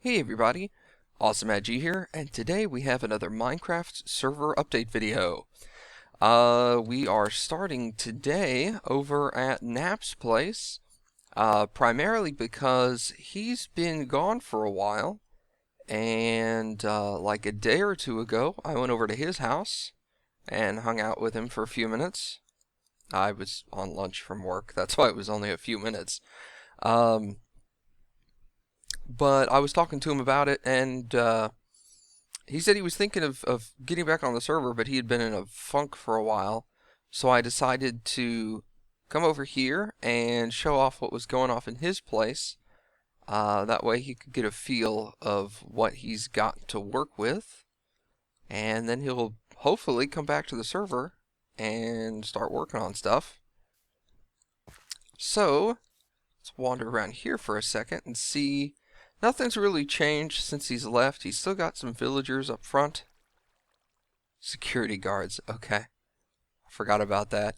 Hey everybody, AwesomeMattG here, and today we have another Minecraft server update video. We are starting today over at Napp's place, primarily because he's been gone for a while, and like a day or two ago, I went over to his house and hung out with him for a few minutes. I was on lunch from work, that's why it was only a few minutes. But I was talking to him about it, and he said he was thinking of getting back on the server, but he had been in a funk for a while. So I decided to come over here and show off what was going off in his place. That way he could get a feel of what he's got to work with. And then he'll hopefully come back to the server and start working on stuff. So let's wander around here for a second and see. Nothing's really changed since he's left. He's still got some villagers up front. Security guards, okay. I forgot about that.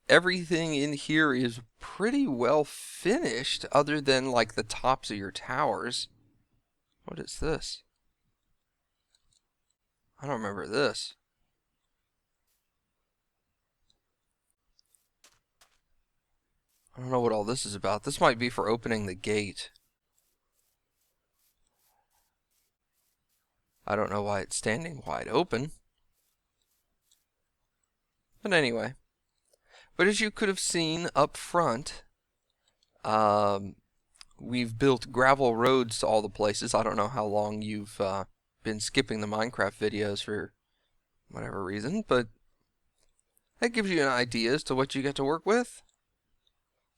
Everything in here is pretty well finished, other than like the tops of your towers. What is this? I don't remember this. I don't know what all this is about. This might be for opening the gate. I don't know why it's standing wide open. But anyway. But as you could have seen up front, we've built gravel roads to all the places. I don't know how long you've been skipping the Minecraft videos for whatever reason, but that gives you an idea as to what you get to work with.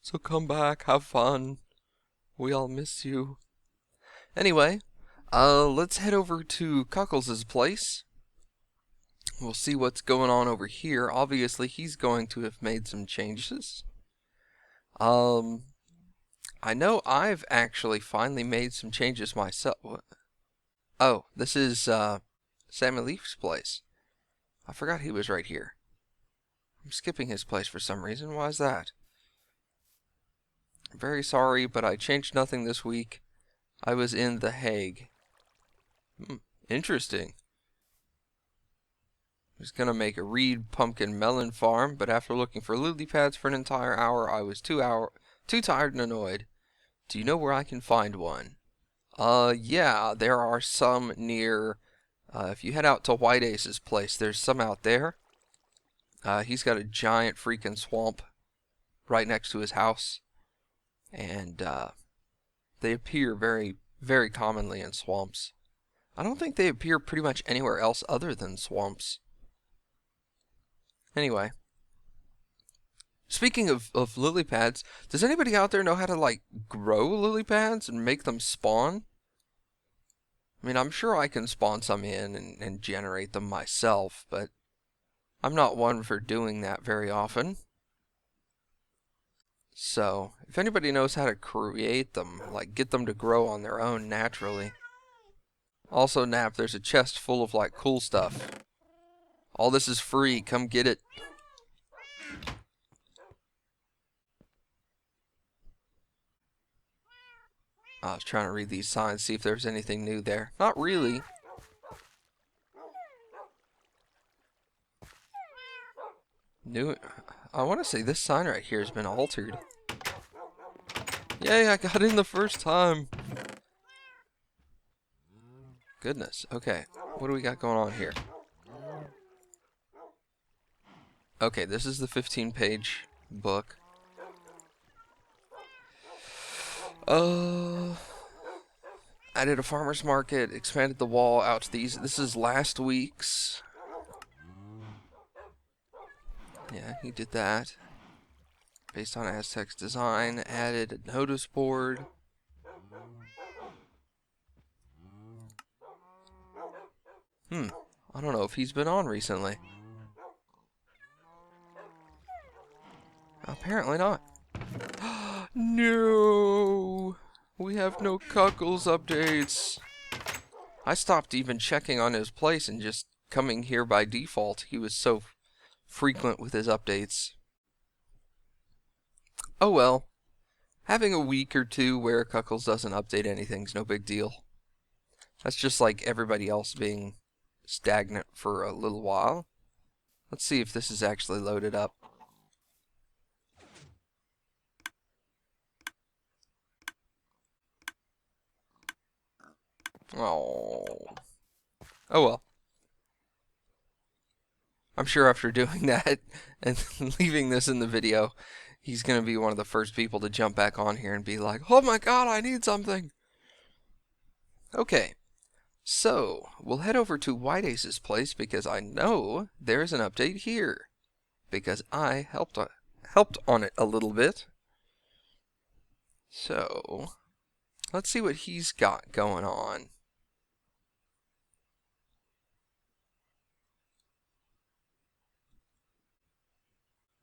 So come back, have fun. We all miss you. Anyway, let's head over to Cuckles' place. We'll see what's going on over here. Obviously, he's going to have made some changes. I know I've actually finally made some changes myself. Oh, this is Sammy Leaf's place. I forgot he was right here. I'm skipping his place for some reason. Why is that? I'm very sorry, but I changed nothing this week. I was in The Hague. Interesting. I was going to make a reed pumpkin melon farm, but after looking for Lilypads for an entire hour, I was too tired and annoyed. Do you know where I can find one? Yeah, there are some near, if you head out to White Ace's place, there's some out there. He's got a giant freaking swamp right next to his house. And they appear very, very commonly in swamps. I don't think they appear pretty much anywhere else other than swamps. Anyway, speaking of lily pads, does anybody out there know how to like grow lily pads and make them spawn? I mean, I'm sure I can spawn some in and generate them myself, but I'm not one for doing that very often. So, if anybody knows how to create them, like get them to grow on their own naturally. Also, Napp, there's a chest full of like cool stuff. All this is free, come get it. I was trying to read these signs, see if there's anything new there. Not really. I want to say this sign right here has been altered. Yay, I got in the first time. Goodness, okay. What do we got going on here? Okay, this is the 15-page book. Added a farmer's market, expanded the wall out to these. This is last week's. Yeah, he did that. Based on Aztec's design, added a notice board. I don't know if he's been on recently. Apparently not. No! We have no Cuckles updates. I stopped even checking on his place and just coming here by default. He was so frequent with his updates. Oh well. Having a week or two where Cuckles doesn't update anything's no big deal. That's just like everybody else being stagnant for a little while. Let's see if this is actually loaded up. Oh. Oh well. I'm sure after doing that and leaving this in the video, he's going to be one of the first people to jump back on here and be like, oh my god, I need something. Okay, so we'll head over to White Ace's place because I know there's an update here. Because I helped on it a little bit. So, let's see what he's got going on.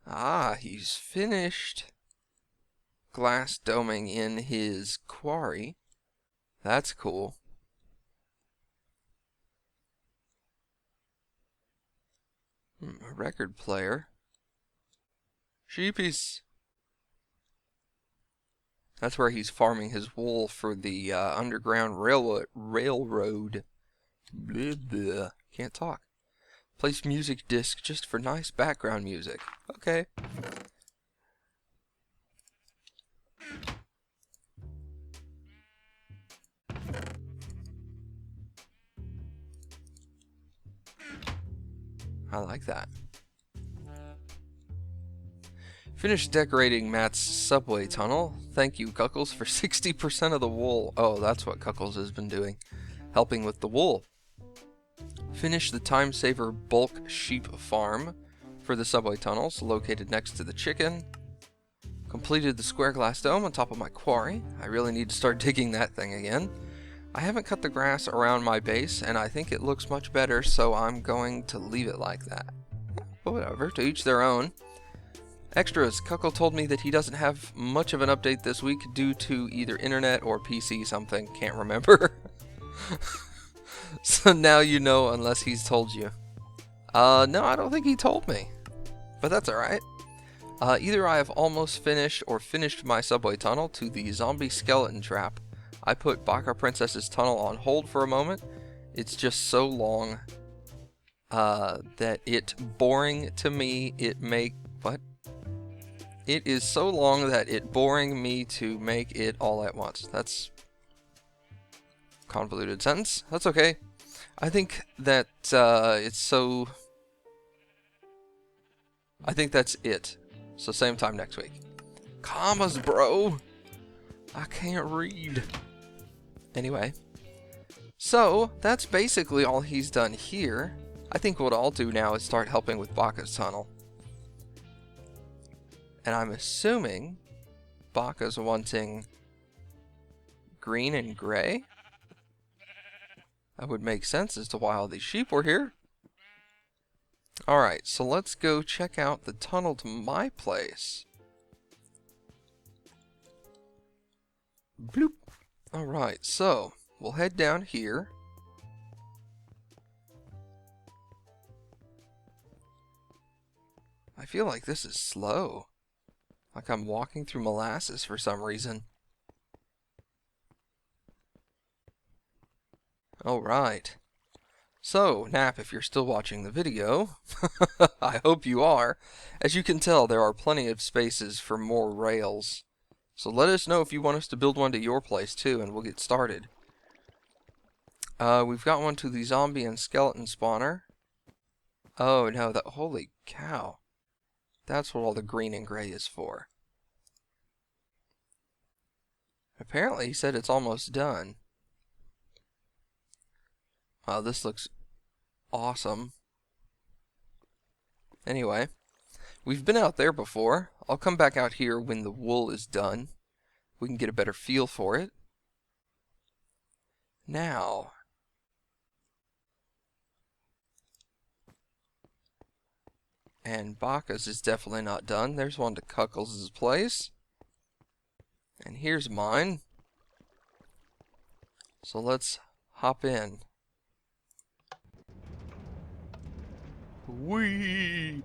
Ah, he's finished glass doming in his quarry. That's cool. A record player. Sheepies. That's where he's farming his wool for the underground railroad. Blah, blah. Can't talk. Place music disc just for nice background music. Okay. I like that. Finished decorating Matt's subway tunnel. Thank you, Cuckles, for 60% of the wool. Oh, that's what Cuckles has been doing. Helping with the wool. Finished the time saver bulk sheep farm for the subway tunnels, located next to the chicken. Completed the square glass dome on top of my quarry. I really need to start digging that thing again. I haven't cut the grass around my base, and I think it looks much better, so I'm going to leave it like that. But whatever, to each their own. Extras, Cuckle told me that he doesn't have much of an update this week due to either internet or PC something, can't remember. So now you know unless he's told you. No, I don't think he told me. But that's alright. Either I have almost finished or finished my subway tunnel to the zombie skeleton trap. I put Baka Princess's tunnel on hold for a moment. It's just so long that it boring to me. It is so long that it boring me to make it all at once. That's convoluted sentence. That's okay. I think that it's so. I think that's it. So same time next week. Commas, bro. I can't read. Anyway, so that's basically all he's done here. I think what I'll do now is start helping with Baka's tunnel. And I'm assuming Baka's wanting green and gray. That would make sense as to why all these sheep were here. Alright, so let's go check out the tunnel to my place. Bloop. Alright, so we'll head down here. I feel like this is slow. Like I'm walking through molasses for some reason. Alright. So, Napp, if you're still watching the video, I hope you are. As you can tell, there are plenty of spaces for more rails. So let us know if you want us to build one to your place too, and we'll get started. We've got one to the zombie and skeleton spawner. Oh no, holy cow. That's what all the green and gray is for. Apparently he said it's almost done. Wow, this looks awesome. Anyway, we've been out there before. I'll come back out here when the wool is done. We can get a better feel for it. Now, and Baka's is definitely not done. There's one to Cuckles' place. And here's mine. So let's hop in. Whee!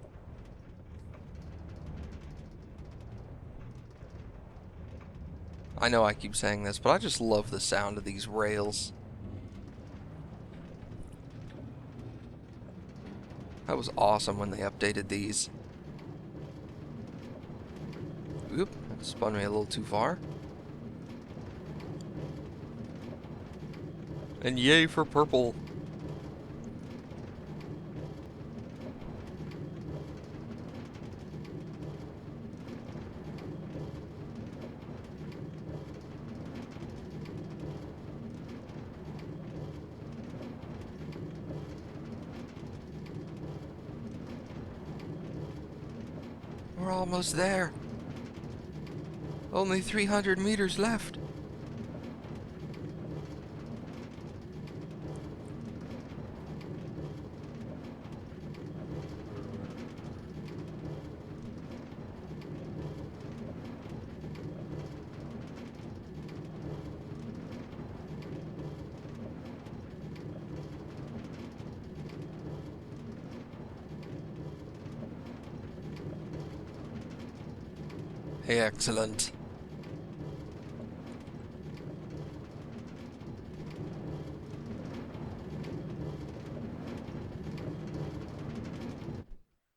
I know I keep saying this, but I just love the sound of these rails. That was awesome when they updated these. Oop, that spun me a little too far. And yay for purple. We're almost there. Only 300 meters left. Excellent.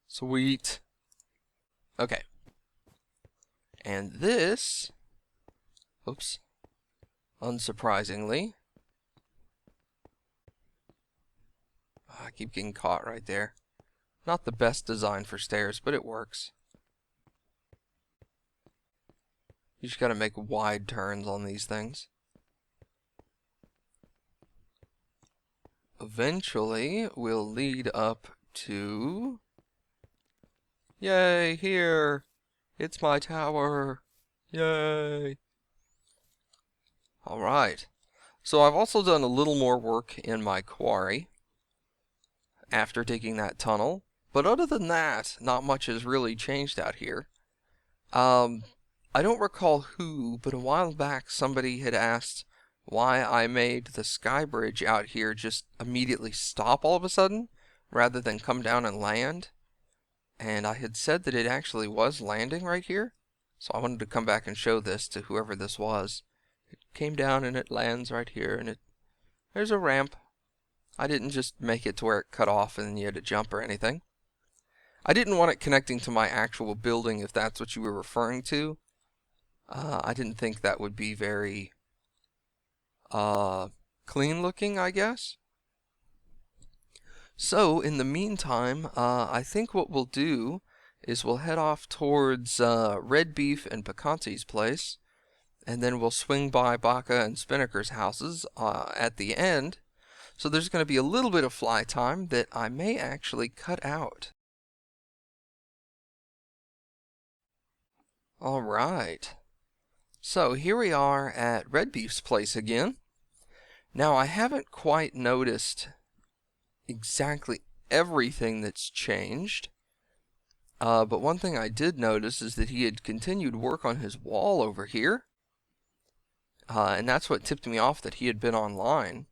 Sweet. Okay. And this, oops, unsurprisingly, I keep getting caught right there. Not the best design for stairs, but it works. You just gotta make wide turns on these things. Eventually, we'll lead up to... Yay, here! It's my tower! Yay! Alright. So I've also done a little more work in my quarry after digging that tunnel. But other than that, not much has really changed out here. I don't recall who, but a while back somebody had asked why I made the sky bridge out here just immediately stop all of a sudden, rather than come down and land. And I had said that it actually was landing right here, so I wanted to come back and show this to whoever this was. It came down and it lands right here, and there's a ramp. I didn't just make it to where it cut off and you had to jump or anything. I didn't want it connecting to my actual building, if that's what you were referring to. I didn't think that would be very clean looking, I guess. So in the meantime, I think what we'll do is we'll head off towards Red Beef and Picante's place, and then we'll swing by Baca and Spinnaker's houses at the end. So there's going to be a little bit of fly time that I may actually cut out. Alright. So here we are at Red Beef's place again. Now I haven't quite noticed exactly everything that's changed. But one thing I did notice is that he had continued work on his wall over here. And that's what tipped me off that he had been online.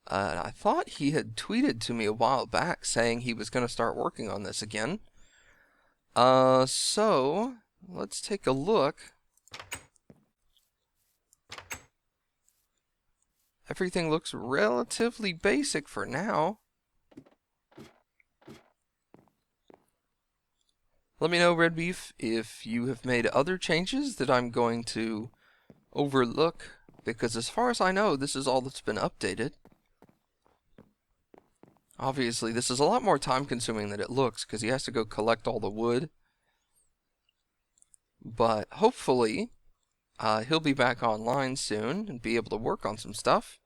I thought he had tweeted to me a while back saying he was going to start working on this again. So let's take a look. Everything looks relatively basic for now. Let me know, Red Beef, if you have made other changes that I'm going to overlook, because as far as I know, this is all that's been updated. Obviously, this is a lot more time consuming than it looks, because he has to go collect all the wood. But hopefully, he'll be back online soon and be able to work on some stuff.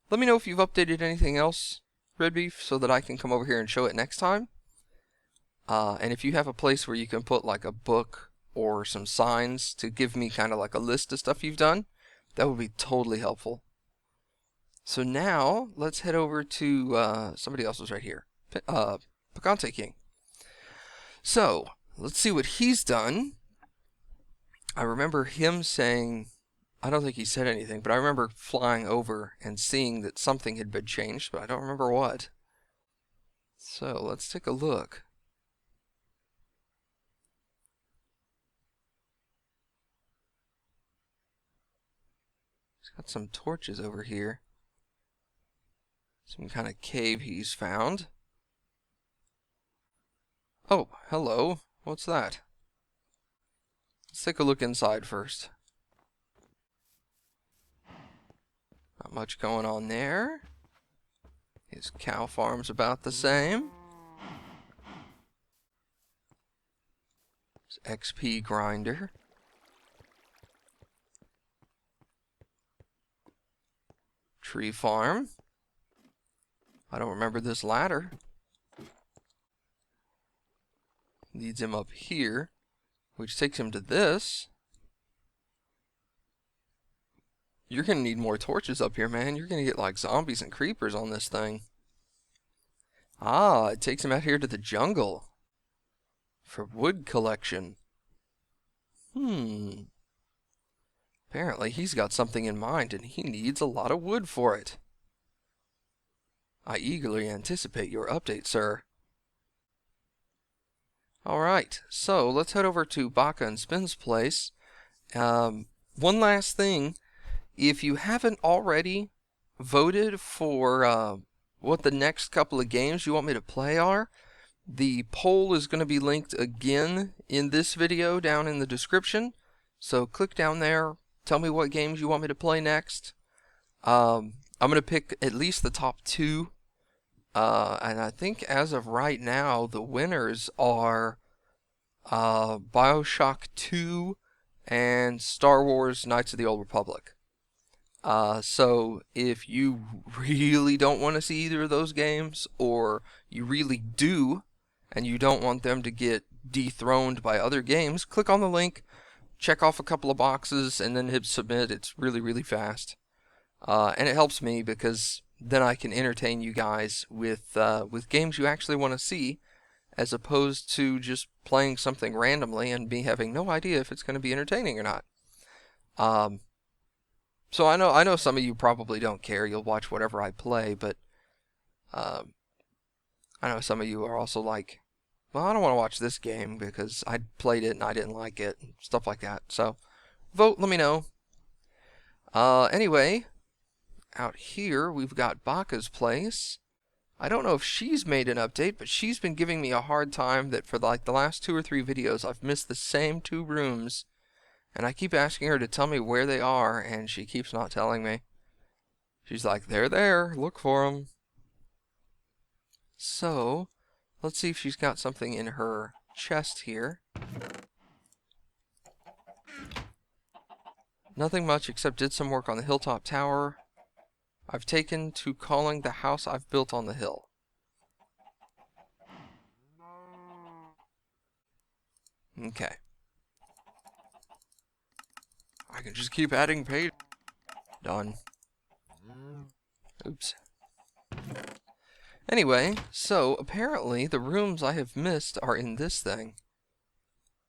Let me know if you've updated anything else, Red Beef, so that I can come over here and show it next time. And if you have a place where you can put like a book or some signs to give me kind of like a list of stuff you've done, that would be totally helpful. So now, let's head over to, somebody else was right here, Picante King. So, let's see what he's done. I remember him saying, I don't think he said anything, but I remember flying over and seeing that something had been changed, but I don't remember what. So, let's take a look. He's got some torches over here. Some kind of cave he's found. Oh, hello. What's that? Let's take a look inside first. Not much going on there. His cow farm's about the same. His XP grinder. Tree farm. I don't remember this ladder. Leads him up here, which takes him to this. You're gonna need more torches up here, man. You're gonna get like zombies and creepers on this thing. Ah, it takes him out here to the jungle for wood collection. Apparently he's got something in mind and he needs a lot of wood for it. I eagerly anticipate your update, sir. Alright, so let's head over to Baka and Spin's place. One last thing. If you haven't already voted for what the next couple of games you want me to play are, the poll is going to be linked again in this video down in the description. So click down there, tell me what games you want me to play next. I'm going to pick at least the top 2. And I think as of right now, the winners are BioShock 2 and Star Wars Knights of the Old Republic. So if you really don't want to see either of those games, or you really do, and you don't want them to get dethroned by other games, click on the link, check off a couple of boxes, and then hit submit. It's really, really fast. And it helps me because then I can entertain you guys with games you actually want to see, as opposed to just playing something randomly and me having no idea if it's going to be entertaining or not. So I know some of you probably don't care. You'll watch whatever I play, but I know some of you are also like, well, I don't want to watch this game because I played it and I didn't like it, and stuff like that. So vote, let me know. Anyway, out here we've got Baka's place. I don't know if she's made an update, but she's been giving me a hard time that for like the last 2 or 3 videos I've missed the same 2 rooms. And I keep asking her to tell me where they are, and she keeps not telling me. She's like, they're there, look for them. So, let's see if she's got something in her chest here. Nothing much, except did some work on the Hilltop Tower. I've taken to calling the house I've built on the hill. Okay. I can just keep adding page. Done. Oops. Anyway, so apparently the rooms I have missed are in this thing.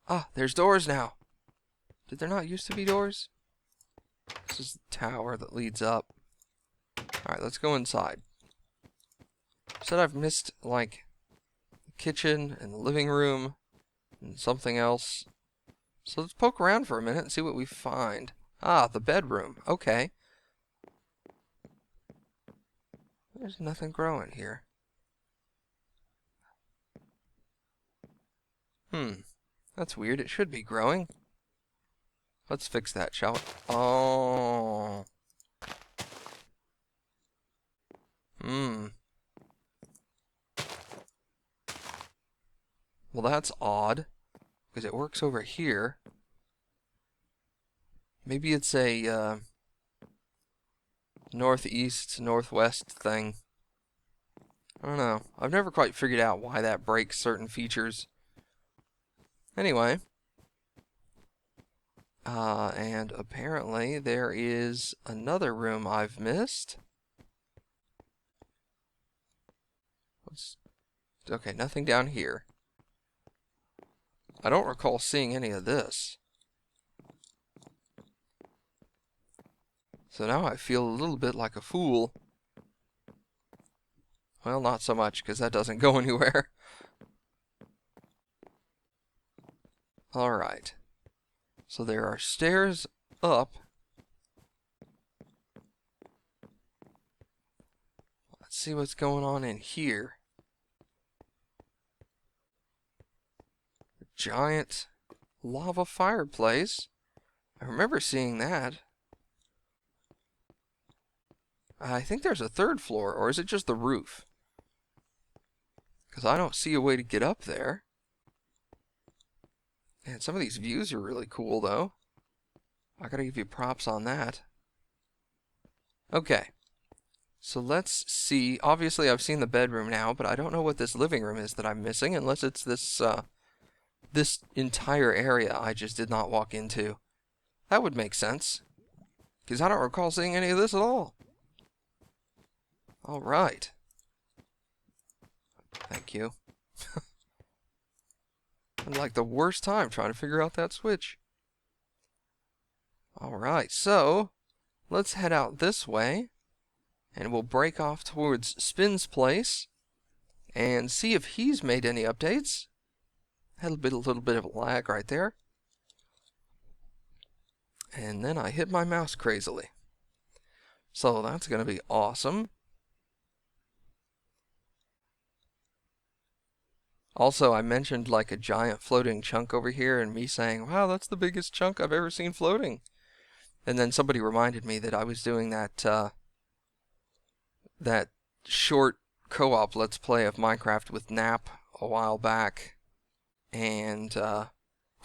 Ah, there's doors now. Did there not used to be doors? This is the tower that leads up. Alright, let's go inside. Said I've missed, like, the kitchen and the living room and something else. So let's poke around for a minute and see what we find. Ah, the bedroom. Okay. There's nothing growing here. That's weird. It should be growing. Let's fix that, shall we? Oh. Well, that's odd, because it works over here. Maybe it's a northeast, northwest thing. I don't know. I've never quite figured out why that breaks certain features. Anyway. And apparently there is another room I've missed. Okay, nothing down here. I don't recall seeing any of this. So now I feel a little bit like a fool. Well, not so much, because that doesn't go anywhere. Alright. So there are stairs up. see what's going on in here. A giant lava fireplace. I remember seeing that. I think there's a third floor, or is it just the roof? Because I don't see a way to get up there. And some of these views are really cool, though. I gotta give you props on that. Okay. So let's see. Obviously, I've seen the bedroom now, but I don't know what this living room is that I'm missing, unless it's this, this entire area I just did not walk into. That would make sense, because I don't recall seeing any of this at all. All right. Thank you. I'm like the worst time trying to figure out that switch. All right, so let's head out this way, and we'll break off towards Spin's place and see if he's made any updates. Had a little bit of a lag right there. And then I hit my mouse crazily. So that's going to be awesome. Also, I mentioned like a giant floating chunk over here and me saying, wow, that's the biggest chunk I've ever seen floating. And then somebody reminded me that I was doing that, that short co-op Let's Play of Minecraft with Napp a while back. And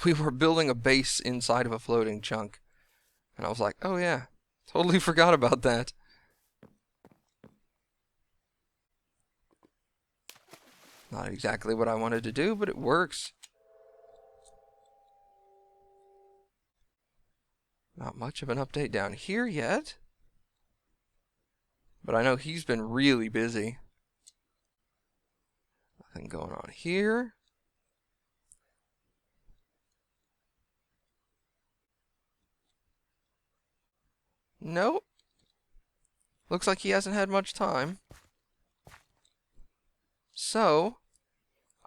we were building a base inside of a floating chunk. And I was like, oh yeah, totally forgot about that. Not exactly what I wanted to do, but it works. Not much of an update down here yet. But I know he's been really busy. Nothing going on here. Nope. Looks like he hasn't had much time. So,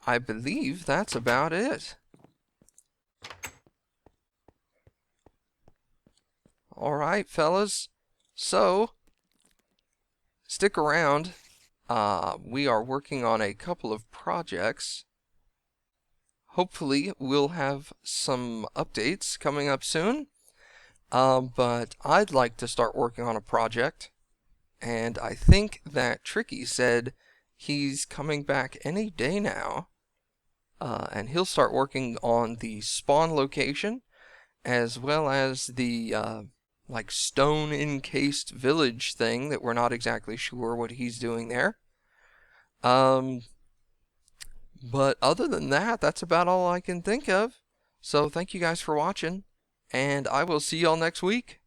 I believe that's about it. Alright, fellas. So, stick around. We are working on a couple of projects. Hopefully, we'll have some updates coming up soon. But I'd like to start working on a project. And I think that Tricky said he's coming back any day now. And he'll start working on the spawn location, as well as the like stone encased village thing that we're not exactly sure what he's doing there. But other than that, that's about all I can think of. So thank you guys for watching, and I will see y'all next week.